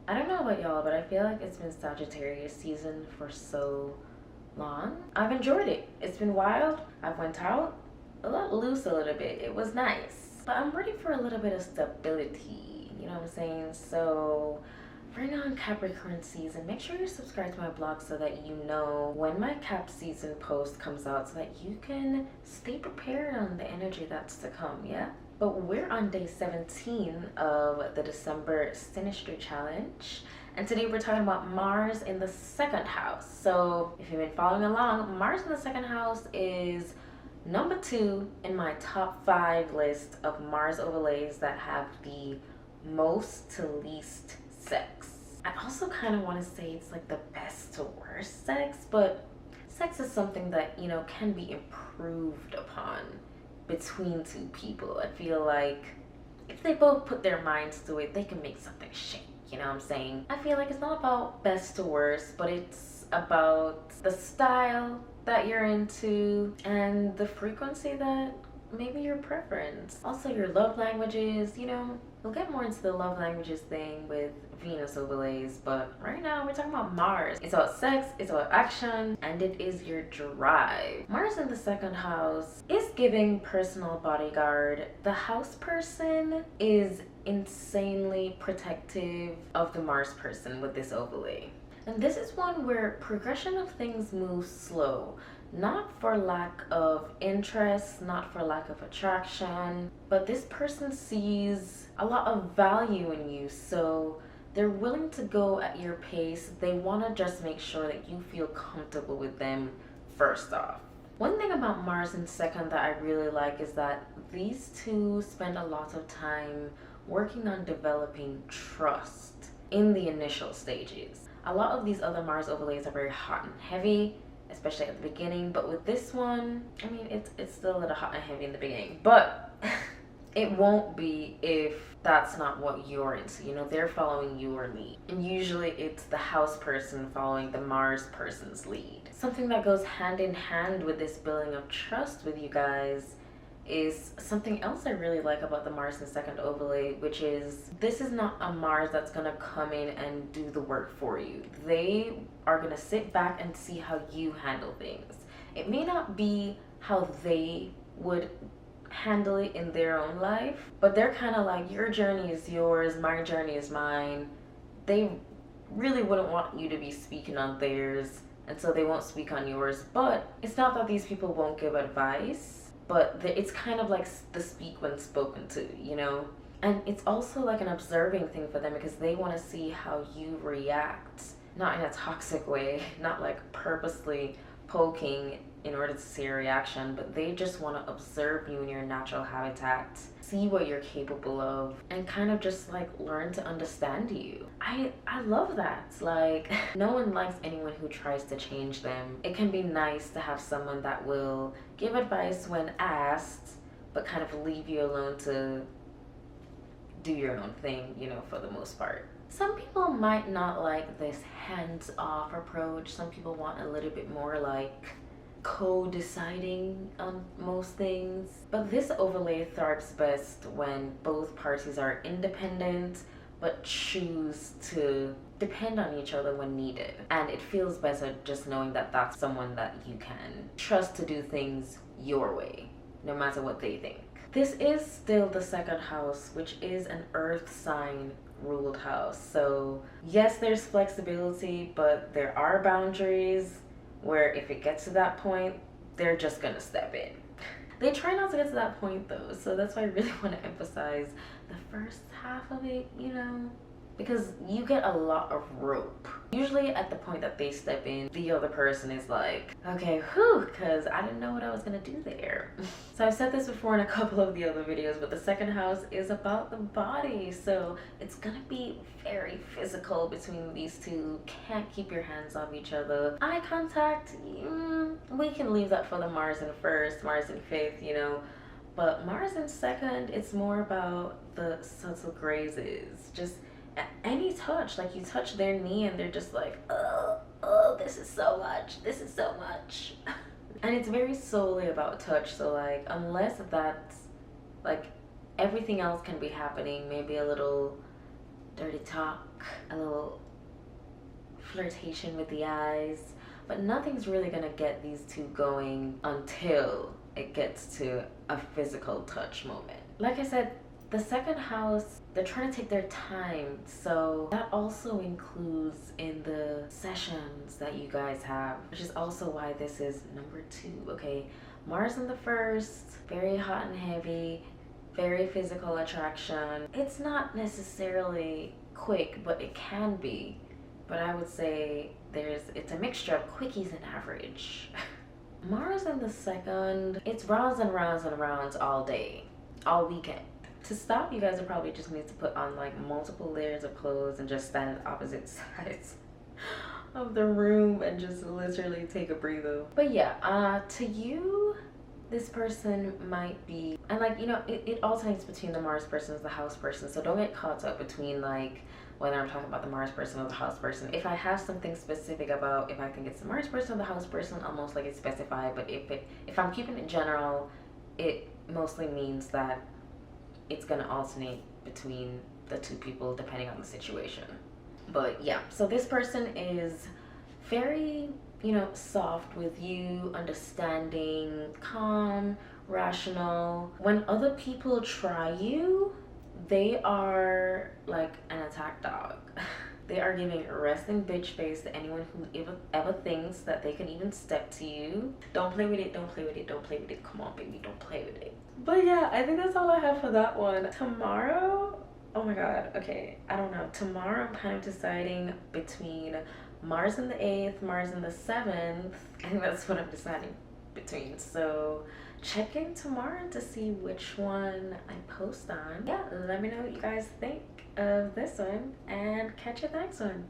I don't know about y'all, but I feel like it's been Sagittarius season for so long. I've enjoyed it. It's been wild. I went out a lot loose a little bit. It was nice. But I'm ready for a little bit of stability. You know what I'm saying? So right now in Capricorn season, make sure you subscribe to my blog so that you know when my Cap season post comes out so that you can stay prepared on the energy that's to come, yeah? But we're on day 17 of the December synastry challenge. And today we're talking about Mars in the second house. So if you've been following along, Mars in the second house is number 2 in my top 5 list of Mars overlays that have the most to least sex. I also kind of want to say it's like the best to worst sex, but sex is something that, you know, can be improved upon between two people. I feel like if they both put their minds to it, they can make something shake. You know what I'm saying? I feel like it's not about best to worst, but it's about the style that you're into and the frequency that maybe your preference. Also your love languages, you know. We'll get more into the love languages thing with Venus overlays, but right now we're talking about Mars. It's about sex, it's about action, and it is your drive. Mars in the second house is giving personal bodyguard. The house person is insanely protective of the Mars person with this overlay. And this is one where progression of things moves slow. Not for lack of interest, not for lack of attraction, but this person sees a lot of value in you, so they're willing to go at your pace. They want to just make sure that you feel comfortable with them first off. One thing about Mars in second that I really like is that these two spend a lot of time working on developing trust in the initial stages. A lot of these other Mars overlays are very hot and heavy, especially at the beginning, but with this one, I mean, it's still a little hot and heavy in the beginning, but it won't be if that's not what you're into. You know, they're following your lead, and usually it's the house person following the Mars person's lead. Something that goes hand in hand with this building of trust with you guys is something else I really like about the Mars in second overlay, which is this is not a Mars that's gonna come in and do the work for you. They are gonna sit back and see how you handle things. It may not be how they would handle it in their own life, but they're kind of like, your journey is yours, my journey is mine. They really wouldn't want you to be speaking on theirs, and so they won't speak on yours. But it's not that these people won't give advice, but it's kind of like the speak when spoken to, you know? And it's also like an observing thing for them because they want to see how you react, not in a toxic way, not like purposely poking in order to see a reaction, but they just want to observe you in your natural habitat, see what you're capable of, and kind of just like learn to understand you. I love that. Like, no one likes anyone who tries to change them. It can be nice to have someone that will give advice when asked, but kind of leave you alone to do your own thing, you know, for the most part. Some people might not like this hands-off approach. Some people want a little bit more like co-deciding on most things. But this overlay thrives best when both parties are independent but choose to depend on each other when needed. And it feels better just knowing that that's someone that you can trust to do things your way, no matter what they think. This is still the second house, which is an earth sign ruled house. So yes, there's flexibility, but there are boundaries where if it gets to that point, they're just gonna step in. They try not to get to that point though, so that's why I really want to emphasize the first half of it, you know, because you get a lot of rope. Usually at the point that they step in, the other person is like, okay, whew, because I didn't know what I was gonna do there. So I've said this before in a couple of the other videos, but the second house is about the body. So it's gonna be very physical between these two. Can't keep your hands off each other. Eye contact, we can leave that for the Mars in first, Mars in fifth, you know. But Mars in second, it's more about the subtle grazes. Just any touch, like you touch their knee and they're just like, oh, this is so much, this is so much. And it's very solely about touch, so like unless that's like everything else can be happening, maybe a little dirty talk, a little flirtation with the eyes, but nothing's really gonna get these two going until it gets to a physical touch moment. Like I said, the second house, they're trying to take their time, so that also includes in the sessions that you guys have, which is also why this is number 2, okay? Mars in the first, very hot and heavy, very physical attraction. It's not necessarily quick, but it can be. But I would say it's a mixture of quickies and average. Mars in the second, it's rounds and rounds and rounds all day, all weekend. To stop, you guys would probably just need to put on like multiple layers of clothes and just stand at opposite sides of the room and just literally take a breather. But yeah, to you, this person might be, and like, you know, it alternates between the Mars person and the house person, so don't get caught up between like whether I'm talking about the Mars person or the house person. If I have something specific about if I think it's the Mars person or the house person, I'll most likely specify, but if I'm keeping it general, it mostly means that it's gonna alternate between the two people depending on the situation. But yeah, so this person is very, you know, soft with you, understanding, calm, rational. When other people try you, they are like an attack dog. They are giving resting bitch face to anyone who ever thinks that they can even step to you. Don't play with it, don't play with it, don't play with it. Come on, baby, don't play with it. But yeah, I think that's all I have for that one. Tomorrow, oh my god, okay, I don't know. Tomorrow I'm kind of deciding between Mars in the 8th, Mars in the 7th. I think that's what I'm deciding between. So check in tomorrow to see which one I post on. Yeah, let me know what you guys think of this one and catch you next one.